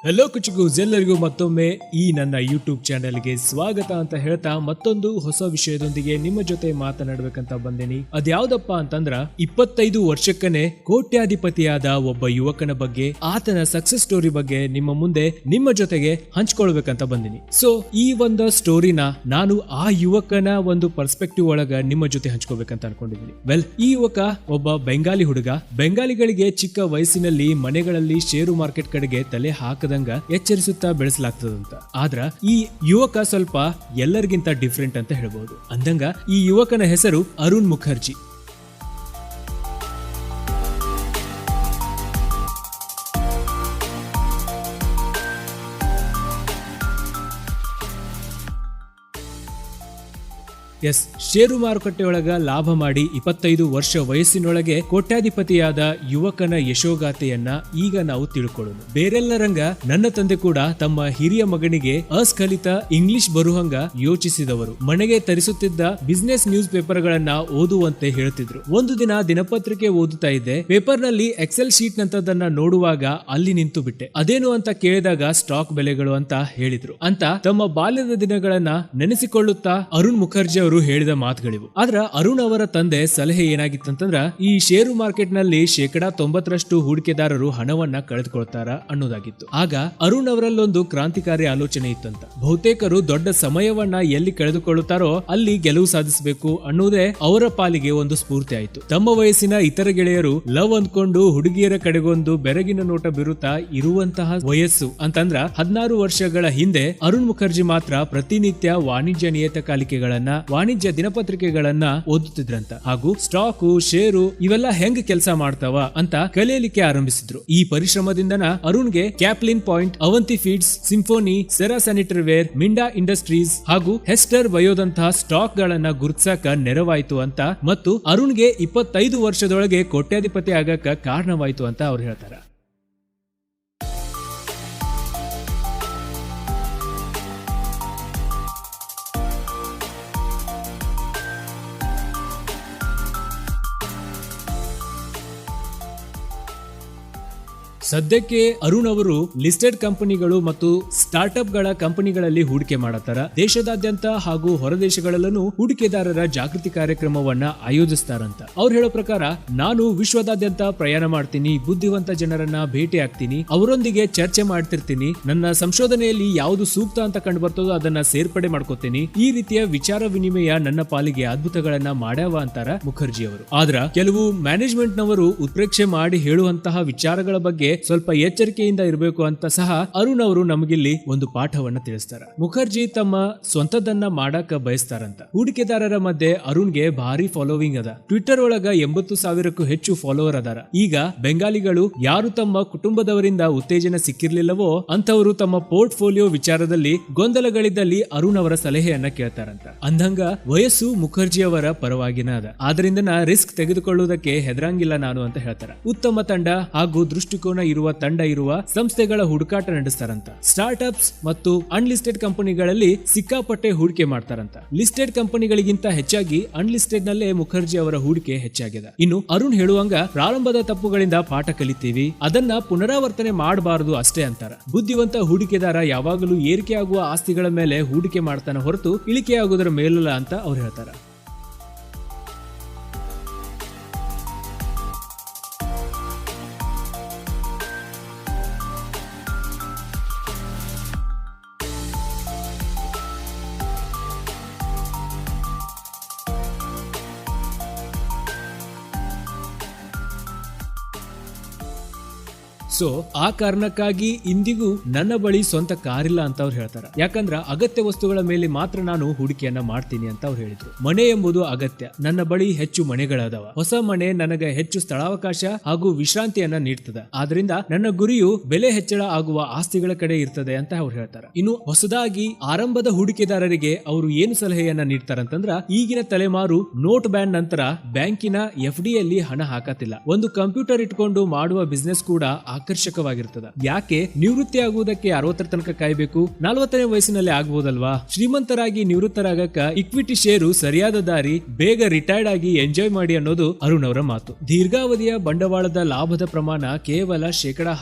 Hello ಕುಚುಗೂಸ್, ಎಲ್ಲರಿಗೂ ಮತ್ತೊಮ್ಮೆ ಈ ನನ್ನ ಯೂಟ್ಯೂಬ್ ಚಾನೆಲ್ಗೆ ಸ್ವಾಗತ ಅಂತ ಹೇಳ್ತಾ ಮತ್ತೊಂದು ಹೊಸ ವಿಷಯದೊಂದಿಗೆ ನಿಮ್ಮ ಜೊತೆ ಮಾತನಾಡಬೇಕಂತ ಬಂದೇನಿ. ಅದ್ಯಾವ್ದಪ್ಪ ಅಂತಂದ್ರ 25 ವರ್ಷಕ್ಕನೆ ಕೋಟ್ಯಾಧಿಪತಿಯಾದ ಒಬ್ಬ ಯುವಕನ ಬಗ್ಗೆ, ಆತನ ಸಕ್ಸಸ್ ಸ್ಟೋರಿ ಬಗ್ಗೆ ನಿಮ್ಮ ಮುಂದೆ ನಿಮ್ಮ ಜೊತೆಗೆ ಹಂಚ್ಕೊಳ್ಬೇಕಂತ ಬಂದಿನಿ. ಸೊ ಈ ಒಂದು ಸ್ಟೋರಿನ ನಾನು ಆ ಯುವಕನ ಒಂದು ಪರ್ಸ್ಪೆಕ್ಟಿವ್ ಒಳಗ ನಿಮ್ಮ ಜೊತೆ ಹಂಚ್ಕೋಬೇಕಂತ ಅನ್ಕೊಂಡಿದ್ದೀನಿ. ವೆಲ್, ಈ ಯುವಕ ಒಬ್ಬ ಬೆಂಗಾಲಿ ಹುಡುಗ. ಬೆಂಗಾಲಿಗಳಿಗೆ ಚಿಕ್ಕ ವಯಸ್ಸಿನಲ್ಲಿ ಮನೆಗಳಲ್ಲಿ ಷೇರು ಮಾರ್ಕೆಟ್ ಕಡೆಗೆ ತಲೆ ಹಾಕದಂಗ ಎಚ್ಚರಿಸುತ್ತಾ ಬೆಳೆಸಲಾಗ್ತದಂತ. ಆದ್ರ ಈ ಯುವಕ ಸ್ವಲ್ಪ ಎಲ್ಲರಿಗಿಂತ ಡಿಫ್ರೆಂಟ್ ಅಂತ ಹೇಳ್ಬಹುದು. ಅಂದಂಗ ಈ ಯುವಕನ ಹೆಸರು ಅರುಣ್ ಮುಖರ್ಜಿ. ಎಸ್, ಷೇರು ಮಾರುಕಟ್ಟೆಯೊಳಗ ಲಾಭ ಮಾಡಿ 25 ವರ್ಷ ವಯಸ್ಸಿನೊಳಗೆ ಕೋಟ್ಯಾಧಿಪತಿಯಾದ ಯುವಕನ ಯಶೋಗಾಥೆಯನ್ನ ಈಗ ನಾವು ತಿಳ್ಕೊಳ್ಳೋಣ. ಬೇರೆಲ್ಲರಂಗ ನನ್ನ ತಂದೆ ಕೂಡ ತಮ್ಮ ಹಿರಿಯ ಮಗನಿಗೆ ಅಸ್ಖಲಿತ ಇಂಗ್ಲಿಷ್ ಬರುಹಂಗ ಯೋಚಿಸಿದವರು. ಮನೆಗೆ ತರಿಸುತ್ತಿದ್ದ ಬಿಸಿನೆಸ್ ನ್ಯೂಸ್ ಪೇಪರ್ ಗಳನ್ನ ಓದುವಂತೆ ಹೇಳ್ತಿದ್ರು. ಒಂದು ದಿನ ದಿನಪತ್ರಿಕೆ ಓದುತ್ತಾ ಇದ್ದೆ. ಪೇಪರ್ ನಲ್ಲಿ ಎಕ್ಸೆಲ್ ಶೀಟ್ ನಂತದನ್ನ ನೋಡುವಾಗ ಅಲ್ಲಿ ನಿಂತು ಬಿಟ್ಟೆ. ಅದೇನು ಅಂತ ಕೇಳಿದಾಗ ಸ್ಟಾಕ್ ಬೆಲೆಗಳು ಅಂತ ಹೇಳಿದ್ರು. ಅಂತ ತಮ್ಮ ಬಾಲ್ಯದ ದಿನಗಳನ್ನ ನೆನೆಸಿಕೊಳ್ಳುತ್ತಾ ಅರುಣ್ ಮುಖರ್ಜಿ ಅವರು ಹೇಳಿದ ಮಾತುಗಳಿವು. ಆದ್ರ ಅರುಣ್ ಅವರ ತಂದೆ ಸಲಹೆ ಏನಾಗಿತ್ತಂತಂದ್ರ, ಈ ಷೇರು ಮಾರ್ಕೆಟ್ ನಲ್ಲಿ 90% ಹೂಡಿಕೆದಾರರು ಹಣವನ್ನ ಕಳೆದುಕೊಳ್ತಾರ ಅನ್ನೋದಾಗಿತ್ತು. ಆಗ ಅರುಣ್ ಅವರಲ್ಲೊಂದು ಕ್ರಾಂತಿಕಾರಿ ಆಲೋಚನೆ ಇತ್ತಂತ. ಬಹುತೇಕರು ದೊಡ್ಡ ಸಮಯವನ್ನ ಎಲ್ಲಿ ಕಳೆದುಕೊಳ್ಳುತ್ತಾರೋ ಅಲ್ಲಿ ಗೆಲುವು ಸಾಧಿಸಬೇಕು ಅನ್ನೋದೇ ಅವರ ಪಾಲಿಗೆ ಒಂದು ಸ್ಫೂರ್ತಿ ಆಯಿತು. ತಮ್ಮ ವಯಸ್ಸಿನ ಇತರ ಗೆಳೆಯರು ಲವ್ ಅಂದ್ಕೊಂಡು ಹುಡುಗಿಯರ ಕಡೆಗೊಂದು ಬೆರಗಿನ ನೋಟ ಬೀರುತ್ತಾ ಇರುವಂತಹ ವಯಸ್ಸು ಅಂತಂದ್ರ 16 ವರ್ಷಗಳ ಹಿಂದೆ ಅರುಣ್ ಮುಖರ್ಜಿ ಮಾತ್ರ ಪ್ರತಿನಿತ್ಯ ವಾಣಿಜ್ಯ ನಿಯತಕಾಲಿಕೆಗಳನ್ನ, ವಾಣಿಜ್ಯ ದಿನಪತ್ರಿಕೆಗಳನ್ನ ಓದುತ್ತಿದ್ರಂತ. ಹಾಗೂ ಸ್ಟಾಕು, ಷೇರು ಇವೆಲ್ಲ ಹೆಂಗ್ ಕೆಲಸ ಮಾಡ್ತಾವ ಅಂತ ಕಲಿಯಲಿಕ್ಕೆ ಆರಂಭಿಸಿದ್ರು. ಈ ಪರಿಶ್ರಮದಿಂದನ ಅರುಣ್ಗೆ Caplin Point, Avanti Feeds, Symphony, Cera sanitary ware, Minda Industries ಹಾಗೂ ಹೆಸ್ಟರ್ ಬಯೋದಂತಹ ಸ್ಟಾಕ್ ಗಳನ್ನ ಗುರುತಿಸಕ ನೆರವಾಯಿತು ಅಂತ, ಮತ್ತು ಅರುಣ್ಗೆ 25 ವರ್ಷದೊಳಗೆ ಕೋಟ್ಯಾಧಿಪತಿ ಆಗಕ ಕಾರಣವಾಯಿತು ಅಂತ ಅವ್ರು ಹೇಳ್ತಾರೆ. ಸದ್ಯಕ್ಕೆ ಅರುಣ್ ಅವರು ಲಿಸ್ಟೆಡ್ ಕಂಪನಿಗಳು ಮತ್ತು ಸ್ಟಾರ್ಟ್ಅಪ್ ಗಳ ಕಂಪನಿಗಳಲ್ಲಿ ಹೂಡಿಕೆ ಮಾಡತಾರ. ದೇಶದಾದ್ಯಂತ ಹಾಗೂ ಹೊರದೇಶಗಳಲ್ಲೂ ಹೂಡಿಕೆದಾರರ ಜಾಗೃತಿ ಕಾರ್ಯಕ್ರಮವನ್ನ ಆಯೋಜಿಸ್ತಾರಂತ. ಅವ್ರು ಹೇಳೋ ಪ್ರಕಾರ, ನಾನು ವಿಶ್ವದಾದ್ಯಂತ ಪ್ರಯಾಣ ಮಾಡ್ತೀನಿ, ಬುದ್ಧಿವಂತ ಜನರನ್ನ ಭೇಟಿ ಆಗ್ತೀನಿ, ಅವರೊಂದಿಗೆ ಚರ್ಚೆ ಮಾಡ್ತಿರ್ತೀನಿ, ನನ್ನ ಸಂಶೋಧನೆಯಲ್ಲಿ ಯಾವುದು ಸೂಕ್ತ ಅಂತ ಕಂಡು ಬರ್ತದೋ ಅದನ್ನ ಸೇರ್ಪಡೆ ಮಾಡ್ಕೋತೀನಿ. ಈ ರೀತಿಯ ವಿಚಾರ ವಿನಿಮಯ ನನ್ನ ಪಾಲಿಗೆ ಅದ್ಭುತಗಳನ್ನ ಮಾಡ್ಯಾವ ಅಂತಾರ ಮುಖರ್ಜಿ ಅವರು. ಆದ್ರ ಕೆಲವು ಮ್ಯಾನೇಜ್ಮೆಂಟ್ ನವರು ಉತ್ಪ್ರೇಕ್ಷೆ ಮಾಡಿ ಹೇಳುವಂತಹ ವಿಚಾರಗಳ ಬಗ್ಗೆ ಸ್ವಲ್ಪ ಎಚ್ಚರಿಕೆಯಿಂದ ಇರಬೇಕು ಅಂತ ಸಹ ಅರುಣ್ ಅವರು ನಮಗಿಲ್ಲಿ ಒಂದು ಪಾಠವನ್ನ ತಿಳಿಸ್ತಾರೆ. ಮುಖರ್ಜಿ ತಮ್ಮ ಸ್ವಂತದನ್ನ ಮಾಡಾಕ ಬಯಸ್ತಾರಂತ. ಹೂಡಿಕೆದಾರರ ಮಧ್ಯೆ ಅರುಣ್ಗೆ ಭಾರಿ ಫಾಲೋವಿಂಗ್ ಅದ. ಟ್ವಿಟರ್ ಒಳಗ 80,000ಕ್ಕೂ ಹೆಚ್ಚು ಫಾಲೋವರ್ ಅದಾರ. ಈಗ ಬೆಂಗಾಲಿಗಳು ಯಾರು ತಮ್ಮ ಕುಟುಂಬದವರಿಂದ ಉತ್ತೇಜನ ಸಿಕ್ಕಿರ್ಲಿಲ್ಲವೋ ಅಂತವರು ತಮ್ಮ ಪೋರ್ಟ್ಫೋಲಿಯೋ ವಿಚಾರದಲ್ಲಿ ಗೊಂದಲಗಳಿದ್ದಲ್ಲಿ ಅರುಣ್ ಅವರ ಸಲಹೆಯನ್ನ ಕೇಳ್ತಾರಂತ. ಅಂದಂಗ ವಯಸ್ಸು ಮುಖರ್ಜಿ ಅವರ ಪರವಾಗಿನ ಅದ. ಆದ್ರಿಂದ ರಿಸ್ಕ್ ತೆಗೆದುಕೊಳ್ಳುವುದಕ್ಕೆ ಹೆದರಂಗಿಲ್ಲ ನಾನು ಅಂತ ಹೇಳ್ತಾರೆ. ಉತ್ತಮ ತಂಡ ಹಾಗೂ ದೃಷ್ಟಿಕೋನ ಇರುವ ತಂಡ ಇರುವ ಸಂಸ್ಥೆಗಳ ಹುಡುಕಾಟ ನಡೆಸ್ತಾರಂತ. ಸ್ಟಾರ್ಟ್ ಅಪ್ಸ್ ಮತ್ತು ಅನ್ಲಿಸ್ಟೆಡ್ ಕಂಪನಿಗಳಲ್ಲಿ ಸಿಕ್ಕಾಪಟ್ಟೆ ಹೂಡಿಕೆ ಮಾಡ್ತಾರಂತ. ಲಿಸ್ಟೆಡ್ ಕಂಪನಿಗಳಿಗಿಂತ ಹೆಚ್ಚಾಗಿ ಅನ್ಲಿಸ್ಟೆಡ್ ನಲ್ಲೇ ಮುಖರ್ಜಿ ಅವರ ಹೂಡಿಕೆ ಹೆಚ್ಚಾಗಿದೆ. ಇನ್ನು ಅರುಣ್ ಹೇಳುವಂಗ, ಪ್ರಾರಂಭದ ತಪ್ಪುಗಳಿಂದ ಪಾಠ ಕಲಿತೀವಿ, ಅದನ್ನ ಪುನರಾವರ್ತನೆ ಮಾಡಬಾರದು ಅಷ್ಟೇ ಅಂತಾರ. ಬುದ್ಧಿವಂತ ಹೂಡಿಕೆದಾರ ಯಾವಾಗಲೂ ಏರಿಕೆಯಾಗುವ ಆಸ್ತಿಗಳ ಮೇಲೆ ಹೂಡಿಕೆ ಮಾಡ್ತಾನೆ ಹೊರತು ಇಳಿಕೆಯಾಗುವುದರ ಮೇಲಲ್ಲ ಅಂತ ಅವ್ರು ಹೇಳ್ತಾರೆ. ಸೊ ಆ ಕಾರಣಕ್ಕಾಗಿ ಇಂದಿಗೂ ನನ್ನ ಬಳಿ ಸ್ವಂತ ಕಾರಿಲ್ಲ ಅಂತ ಅವ್ರು ಹೇಳ್ತಾರೆ. ಯಾಕಂದ್ರ ಅಗತ್ಯ ವಸ್ತುಗಳ ಮೇಲೆ ಮಾತ್ರ ನಾನು ಹೂಡಿಕೆಯನ್ನ ಮಾಡ್ತೀನಿ ಅಂತ ಅವ್ರು ಹೇಳಿದ್ರು. ಮನೆ ಎಂಬುದು ಅಗತ್ಯ. ನನ್ನ ಬಳಿ ಹೆಚ್ಚು ಮನೆಗಳದಾವ. ಹೊಸ ಮನೆ ನನಗೆ ಹೆಚ್ಚು ಸ್ಥಳಾವಕಾಶ ಹಾಗೂ ವಿಶ್ರಾಂತಿಯನ್ನ ನೀಡ್ತದೆ. ಆದ್ರಿಂದ ನನ್ನ ಗುರಿಯು ಬೆಲೆ ಹೆಚ್ಚಳ ಆಗುವ ಆಸ್ತಿಗಳ ಕಡೆ ಇರ್ತದೆ ಅಂತ ಅವ್ರು ಹೇಳ್ತಾರೆ. ಇನ್ನು ಹೊಸದಾಗಿ ಆರಂಭದ ಹೂಡಿಕೆದಾರರಿಗೆ ಅವರು ಏನು ಸಲಹೆಯನ್ನ ನೀಡ್ತಾರಂತಂದ್ರ, ಈಗಿನ ತಲೆಮಾರು ನೋಟ್ ಬ್ಯಾನ್ ನಂತರ ಬ್ಯಾಂಕಿನ FD ಯಲ್ಲಿ ಹಣ ಹಾಕತಿಲ್ಲ. ಒಂದು ಕಂಪ್ಯೂಟರ್ ಇಟ್ಕೊಂಡು ಮಾಡುವ ಬಿಸ್ನೆಸ್ ಕೂಡ ಆಕರ್ಷಕವಾಗಿರ್ತದ. ಯಾಕೆ ನಿವೃತ್ತಿ ಆಗುವುದಕ್ಕೆ 60 ತನಕ ಕಾಯಬೇಕು? 40ನೇ ವಯಸ್ಸಿನಲ್ಲಿ ಆಗ್ಬೋದಲ್ವಾ? ಶ್ರೀಮಂತರಾಗಿ ನಿವೃತ್ತರಾಗಕ್ಕ ಇಕ್ವಿಟಿ ಷೇರು ಸರಿಯಾದ ದಾರಿ. ಬೇಗ ರಿಟೈರ್ಡ್ ಆಗಿ ಎಂಜಾಯ್ ಮಾಡಿ ಅನ್ನೋದು ಅರುಣ್ ಅವರ ಮಾತು. ದೀರ್ಘಾವಧಿಯ ಬಂಡವಾಳದ ಲಾಭದ ಪ್ರಮಾಣ ಕೇವಲ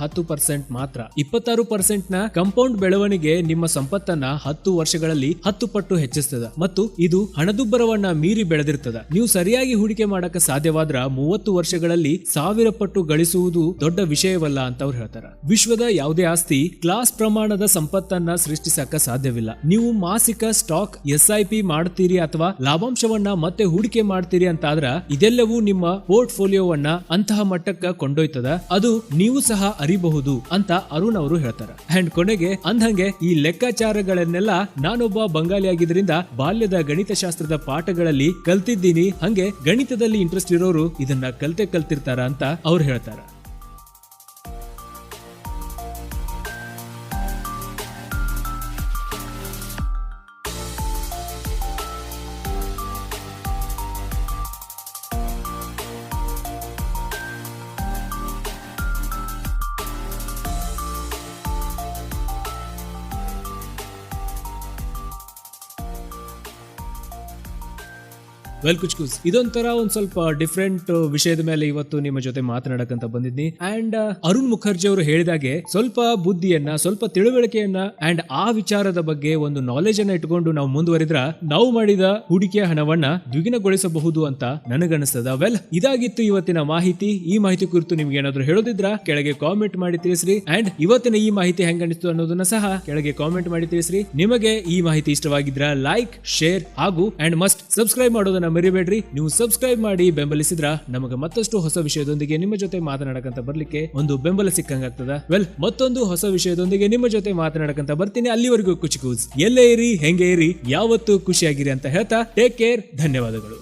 10% ಮಾತ್ರ. 26% ನ ಕಂಪೌಂಡ್ ಬೆಳವಣಿಗೆ ನಿಮ್ಮ ಸಂಪತ್ತನ್ನ 10 ವರ್ಷಗಳಲ್ಲಿ 10 ಪಟ್ಟು ಹೆಚ್ಚಿಸ್ತದ ಮತ್ತು ಇದು ಹಣದುಬ್ಬರವನ್ನ ಮೀರಿ ಬೆಳೆದಿರ್ತದ. ನೀವು ಸರಿಯಾಗಿ ಹೂಡಿಕೆ ಮಾಡಕ ಸಾಧ್ಯವಾದ್ರ 30 ವರ್ಷಗಳಲ್ಲಿ 1000 ಪಟ್ಟು ಗಳಿಸುವುದು ದೊಡ್ಡ ವಿಷಯವಲ್ಲ ಅಂತ ಅವ್ರು ಹೇಳ್ತಾರೆ. ವಿಶ್ವದ ಯಾವುದೇ ಆಸ್ತಿ ಕ್ಲಾಸ್ ಪ್ರಮಾಣದ ಸಂಪತ್ತನ್ನ ಸೃಷ್ಟಿಸಕ ಸಾಧ್ಯವಿಲ್ಲ. ನೀವು ಮಾಸಿಕ ಸ್ಟಾಕ್ SIP ಮಾಡ್ತೀರಿ ಅಥವಾ ಲಾಭಾಂಶವನ್ನ ಮತ್ತೆ ಹೂಡಿಕೆ ಮಾಡ್ತೀರಿ ಅಂತಾದ್ರ ಇದೆಲ್ಲವೂ ನಿಮ್ಮ ಪೋರ್ಟ್ಫೋಲಿಯೋವನ್ನ ಅಂತಹ ಮಟ್ಟಕ್ಕ ಕೊಂಡೊಯ್ತದ. ಅದು ನೀವು ಸಹ ಅರಿಬಹುದು ಅಂತ ಅರುಣ್ ಅವರು ಹೇಳ್ತಾರೆ. ಅಂಡ್ ಕೊನೆಗೆ ಅಂದಂಗೆ ಈ ಲೆಕ್ಕಾಚಾರಗಳನ್ನೆಲ್ಲ ನಾನೊಬ್ಬ ಬಂಗಾಲಿ ಆಗಿದ್ರಿಂದ ಬಾಲ್ಯದ ಗಣಿತಶಾಸ್ತ್ರದ ಪಾಠಗಳಲ್ಲಿ ಕಲ್ತಿದ್ದೀನಿ. ಹಂಗೆ ಗಣಿತದಲ್ಲಿ ಇಂಟ್ರೆಸ್ಟ್ ಇರೋರು ಇದನ್ನ ಕಲ್ತಿರ್ತಾರ ಅಂತ ಅವ್ರು ಹೇಳ್ತಾರೆ. ವೆಲ್ ಕುಚ್ ಇದೊಂಥರ ಒಂದ್ ಸ್ವಲ್ಪ ಡಿಫ್ರೆಂಟ್ ವಿಷಯದ ಮೇಲೆ ಇವತ್ತು ನಿಮ್ಮ ಜೊತೆ ಮಾತನಾಡಕಂತ ಬಂದಿದ್ನಿ. ಅಂಡ್ ಅರುಣ್ ಮುಖರ್ಜಿ ಅವರು ಹೇಳಿದಾಗೆ ಸ್ವಲ್ಪ ಬುದ್ಧಿಯನ್ನ, ಸ್ವಲ್ಪ ತಿಳುವಳಿಕೆಯನ್ನ ಅಂಡ್ ಆ ವಿಚಾರದ ಬಗ್ಗೆ ಒಂದು ನಾಲೆಜ್ ಅನ್ನ ಇಟ್ಕೊಂಡು ನಾವು ಮುಂದುವರಿದ್ರ ನಾವು ಮಾಡಿದ ಹೂಡಿಕೆಯ ಹಣವನ್ನ ದ್ವಿಗುಣಗೊಳಿಸಬಹುದು ಅಂತ ನನಗನ್ನಿಸ್ತದ. ವೆಲ್ ಇದಾಗಿತ್ತು ಇವತ್ತಿನ ಮಾಹಿತಿ. ಈ ಮಾಹಿತಿ ಕುರಿತು ನಿಮ್ಗೆ ಏನಾದ್ರು ಹೇಳೋದಿದ್ರ ಕೆಳಗೆ ಕಾಮೆಂಟ್ ಮಾಡಿ ತಿಳಿಸ್ರಿ. ಅಂಡ್ ಇವತ್ತಿನ ಈ ಮಾಹಿತಿ ಹೆಂಗನಿಸ್ತು ಅನ್ನೋದನ್ನ ಸಹ ಕೆಳಗೆ ಕಾಮೆಂಟ್ ಮಾಡಿ ತಿಳಿಸ್ರಿ. ನಿಮಗೆ ಈ ಮಾಹಿತಿ ಇಷ್ಟವಾಗಿದ್ರ ಲೈಕ್, ಶೇರ್ ಹಾಗೂ ಅಂಡ್ ಮಸ್ಟ್ ಸಬ್ಸ್ಕ್ರೈಬ್ ಮಾಡೋದನ್ನ ಮರಿಬೇಡ್ರಿ. ನೀವು ಸಬ್ಸ್ಕ್ರೈಬ್ ಮಾಡಿ ಬೆಂಬಲಿಸಿದ್ರ ನಮಗೆ ಮತ್ತಷ್ಟು ಹೊಸ ವಿಷಯದೊಂದಿಗೆ ನಿಮ್ಮ ಜೊತೆ ಮಾತನಾಡಕಂತ ಬರ್ಲಿಕ್ಕೆ ಒಂದು ಬೆಂಬಲ ಸಿಕ್ಕಂಗಾಗ್ತದ. ವೆಲ್ ಮತ್ತೊಂದು ಹೊಸ ವಿಷಯದೊಂದಿಗೆ ನಿಮ್ಮ ಜೊತೆ ಮಾತನಾಡಕಂತ ಬರ್ತೀನಿ. ಅಲ್ಲಿವರೆಗೂ ಕುಚಿಕೂಸ್ ಎಲ್ಲೇ ಇರಿ, ಹೆಂಗೆ ಇರಿ, ಯಾವತ್ತೂ ಖುಷಿಯಾಗಿರಿ ಅಂತ ಹೇಳ್ತಾ ಟೇಕ್ ಕೇರ್. ಧನ್ಯವಾದಗಳು.